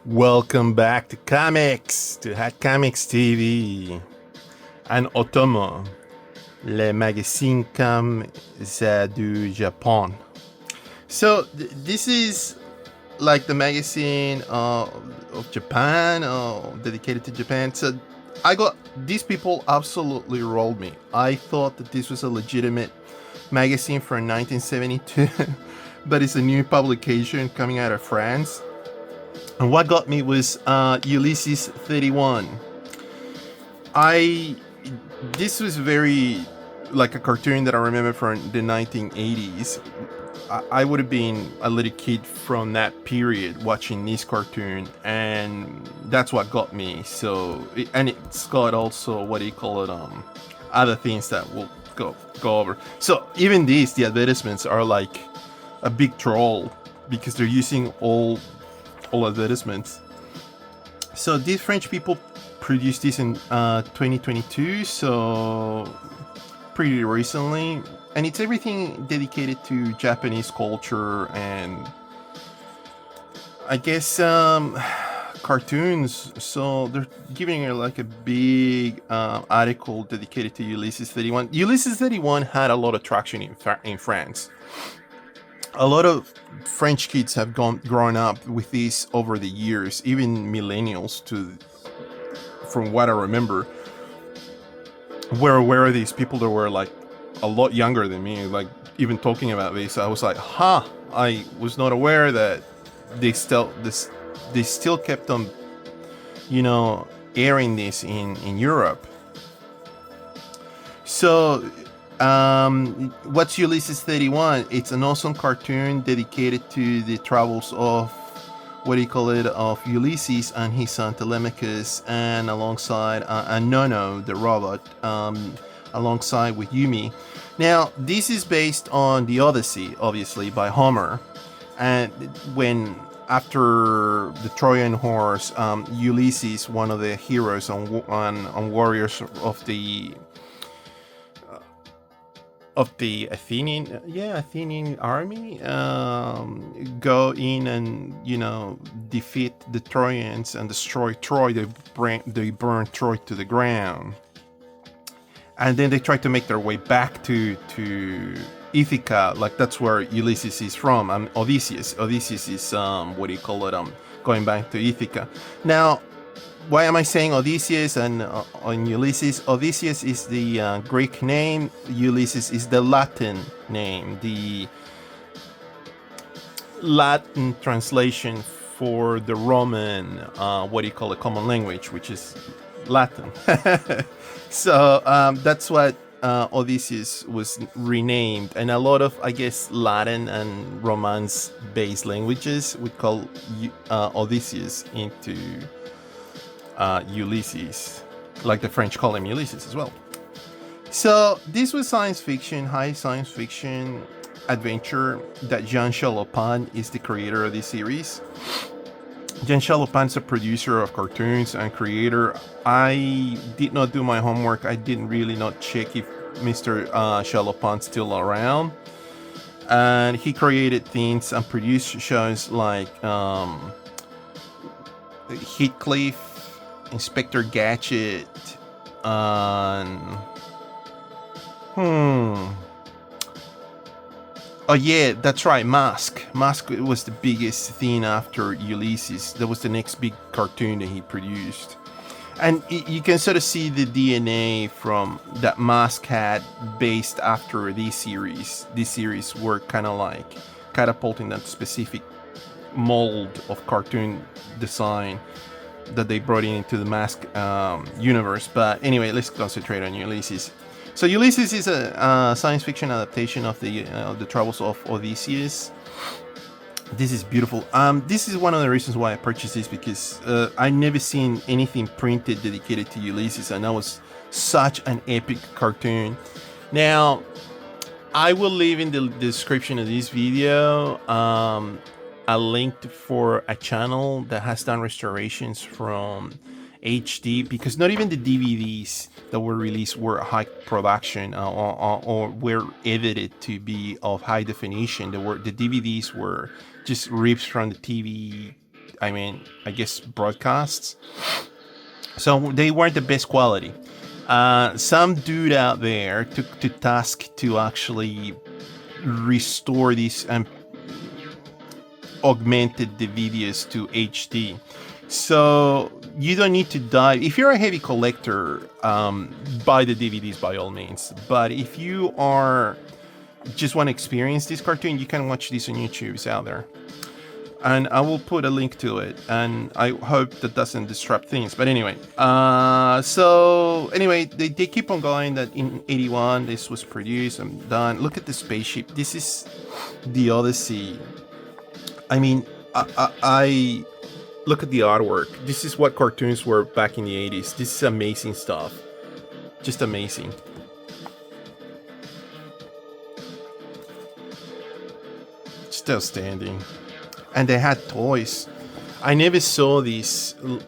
Welcome back to Comics, to Hat Comics TV. Un Otomo, le magazine comme ça du Japon. So this is like the magazine of Japan, dedicated to Japan. So I got these people absolutely rolled me. I thought that this was a legitimate magazine from 1972, but it's a new publication coming out of France. And what got me was Ulysses 31. This was very like a cartoon that I remember from the 1980s. I would have been a little kid from that period watching this cartoon, and that's what got me. And it's got also what do you call it? Other things that we'll go over. So even the advertisements are like a big troll because they're using all advertisements. So these French people produced this in 2022, so pretty recently, and it's everything dedicated to Japanese culture and I guess cartoons. So they're giving it like a big article dedicated to Ulysses 31. Ulysses 31 had a lot of traction in France. A lot of French kids have grown up with this over the years, even millennials. From what I remember, were aware of these people that were like a lot younger than me. Like even talking about this, I was like, I was not aware that they still kept on, airing this in Europe. So. What's Ulysses 31? It's an awesome cartoon dedicated to the travels of of Ulysses and his son Telemachus, and alongside Nono the robot, alongside with Yumi. Now this is based on the Odyssey, obviously by Homer, and when after the Trojan Horse, Ulysses, one of the heroes on warriors of the Athenian army, go in and defeat the Trojans and destroy Troy. They burn Troy to the ground, and then they try to make their way back to Ithaca. Like that's where Ulysses is from. Odysseus is going back to Ithaca. Now, why am I saying Odysseus and on Ulysses? Odysseus is the Greek name. Ulysses is the Latin name. The Latin translation for the Roman, common language, which is Latin. So that's what Odysseus was renamed. And a lot of, I guess, Latin and Romance-based languages would call Odysseus into Ulysses, like the French call him Ulysses as well. So this was science fiction, high science fiction adventure that Jean-Charles Lopin is the creator of this series. Jean-Charles Lopin is a producer of cartoons and creator. I did not do my homework. I didn't really not check if Mr. Charles Lopin's still around. And he created things and produced shows like Heathcliff, Inspector Gadget, Oh yeah, that's right, Mask. Mask was the biggest thing after Ulysses. That was the next big cartoon that he produced. And you can sort of see the DNA from that Mask had based after this series. These series were kind of like catapulting that specific mold of cartoon design that they brought into the Mask universe. But anyway, let's concentrate on Ulysses. So Ulysses is a science fiction adaptation of the travels of Odysseus. This is beautiful. This is one of the reasons why I purchased this, because I never seen anything printed dedicated to Ulysses, and that was such an epic cartoon. Now, I will leave in the description of this video a link for a channel that has done restorations from HD, because not even the DVDs that were released were high production or were edited to be of high definition. The DVDs were just rips from the TV I mean, I guess broadcasts. So they weren't the best quality. Some dude out there took to task to actually restore these and augmented the videos to HD. So you don't need to dive. If you're a heavy collector, buy the DVDs by all means. But if you are just want to experience this cartoon, you can watch this on YouTube. It's out there. And I will put a link to it, and I hope that doesn't disrupt things. But anyway, so anyway, they keep on going that in 81 this was produced and done. Look at the spaceship. This is the Odyssey. I mean, I look at the artwork. This is what cartoons were back in the 80s. This is amazing stuff. Just amazing. Just outstanding. And they had toys. I never saw these when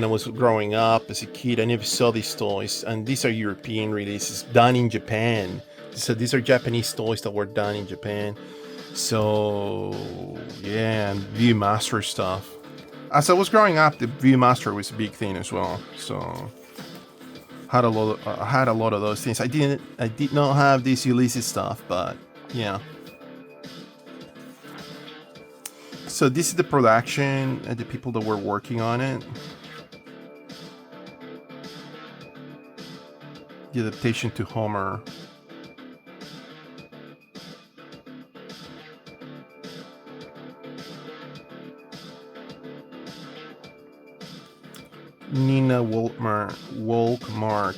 I was growing up as a kid. I never saw these toys, and these are European releases done in Japan. So these are Japanese toys that were done in Japan. So yeah, and Viewmaster stuff. As I was growing up, the Viewmaster was a big thing as well. So I had a lot of those things. I did not have this Ulysses stuff, but yeah. So this is the production and the people that were working on it. The adaptation to Homer. Nina Wolkmark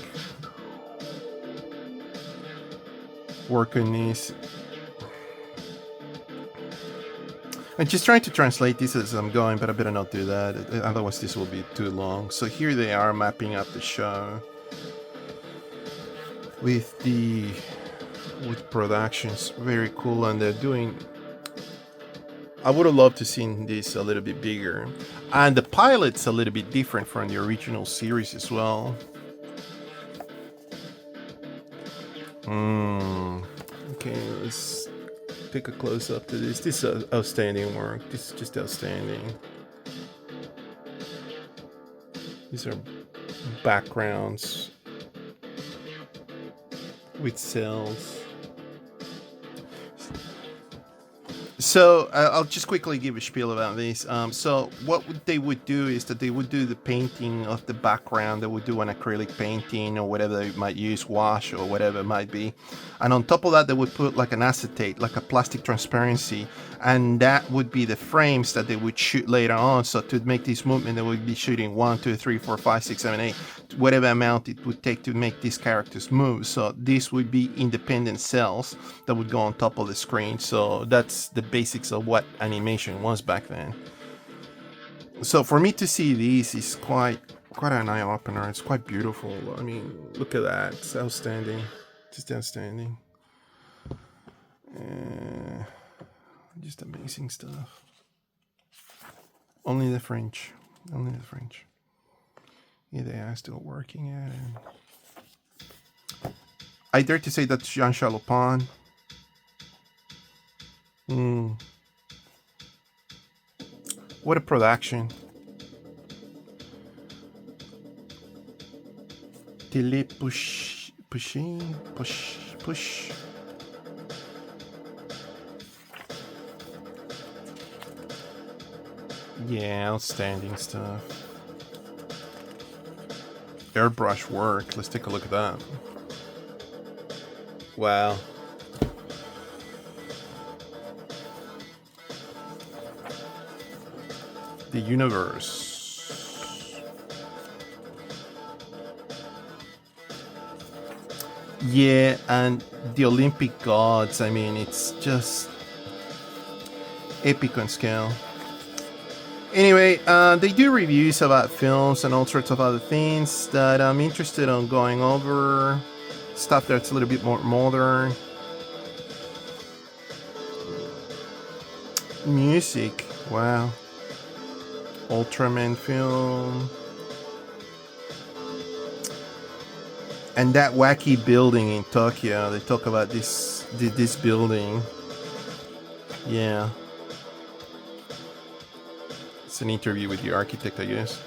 work on this. I'm just trying to translate this as I'm going, but I better not do that. Otherwise, this will be too long. So here they are mapping up the show with productions. Very cool, and they're doing. I would have loved to seen this a little bit bigger, and the pilot's a little bit different from the original series as well. Okay, let's take a close up to this. This is outstanding work. This is just outstanding. These are backgrounds with cells. So I'll just quickly give a spiel about this. So what they would do is that they would do the painting of the background. They would do an acrylic painting or whatever they might use, wash or whatever it might be. And on top of that, they would put like an acetate, like a plastic transparency. And that would be the frames that they would shoot later on. So to make this movement, they would be shooting 1, 2, 3, 4, 5, 6, 7, 8, whatever amount it would take to make these characters move. So this would be independent cells that would go on top of the screen. So that's the basics of what animation was back then. So for me to see these is quite an eye opener. It's quite beautiful. I mean, look at that. It's outstanding. Just outstanding. Just amazing stuff. Only the French. Only the French. Yeah, they are still working at it. I dare to say that's Jean-Charles Lopin. What a production. Télé push. Yeah, outstanding stuff. Airbrush work. Let's take a look at that. Wow. The universe. Yeah, and the Olympic gods. I mean, it's just epic on scale. Anyway, they do reviews about films and all sorts of other things that I'm interested in going over. Stuff that's a little bit more modern. Music, wow. Ultraman film. And that wacky building in Tokyo. They talk about this building. Yeah. It's an interview with the architect, I guess.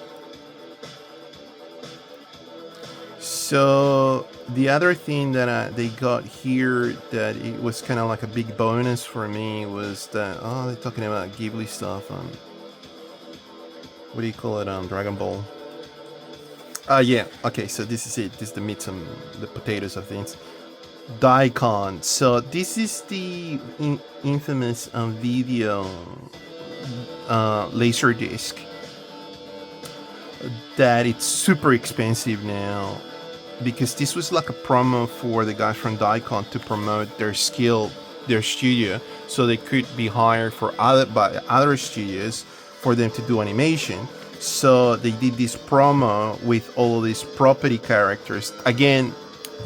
So the other thing that they got here that it was kind of like a big bonus for me was that they're talking about Ghibli stuff on what do you call it on Dragon Ball. Yeah, okay, so this is it. This is the meat and the potatoes of things. Daicon. So this is the infamous video laser disc that it's super expensive now, because this was like a promo for the guys from Daicon to promote their studio, so they could be hired by other studios for them to do animation. So they did this promo with all of these property characters. Again,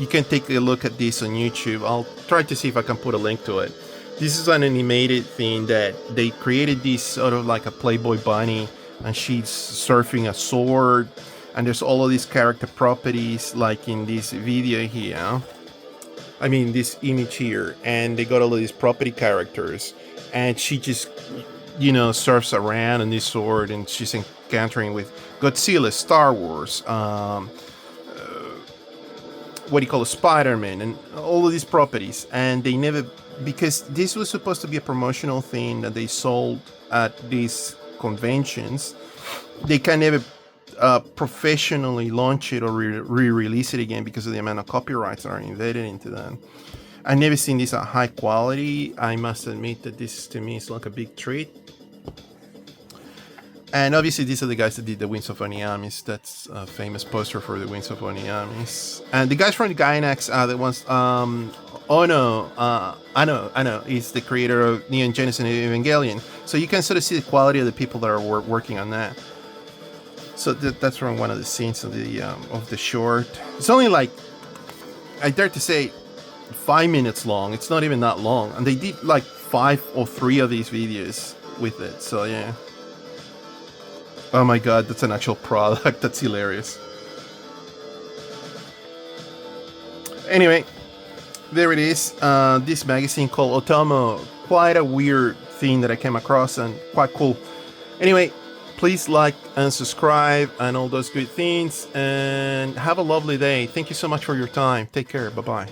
you can take a look at this on YouTube. I'll try to see if I can put a link to it. This is an animated thing that they created, this sort of like a Playboy bunny, and she's surfing a sword, and there's all of these character properties like in this video here. I mean, this image here, and they got all of these property characters, and she just, surfs around on this sword, and she's encountering with Godzilla, Star Wars, what do you call it, Spider-Man, and all of these properties. And they never, because this was supposed to be a promotional thing that they sold at these conventions, they can never professionally launch it or re-release it again because of the amount of copyrights that are embedded into that. I've never seen this at high quality. I must admit that this to me is like a big treat. And obviously these are the guys that did the Winds of Oniamis. That's a famous poster for the Winds of Oniamis. And the guys from the Gainax are the ones, Anno is the creator of Neon Genesis and Evangelion. So you can sort of see the quality of the people that are working on that. So that's from one of the scenes of the short. It's only like, I dare to say, 5 minutes long. It's not even that long. And they did like 5 or 3 of these videos with it. So yeah. Oh my god, that's an actual product. That's hilarious. Anyway, there it is. This magazine called Otomo. Quite a weird thing that I came across and quite cool. Anyway, please like and subscribe and all those good things. And have a lovely day. Thank you so much for your time. Take care. Bye-bye.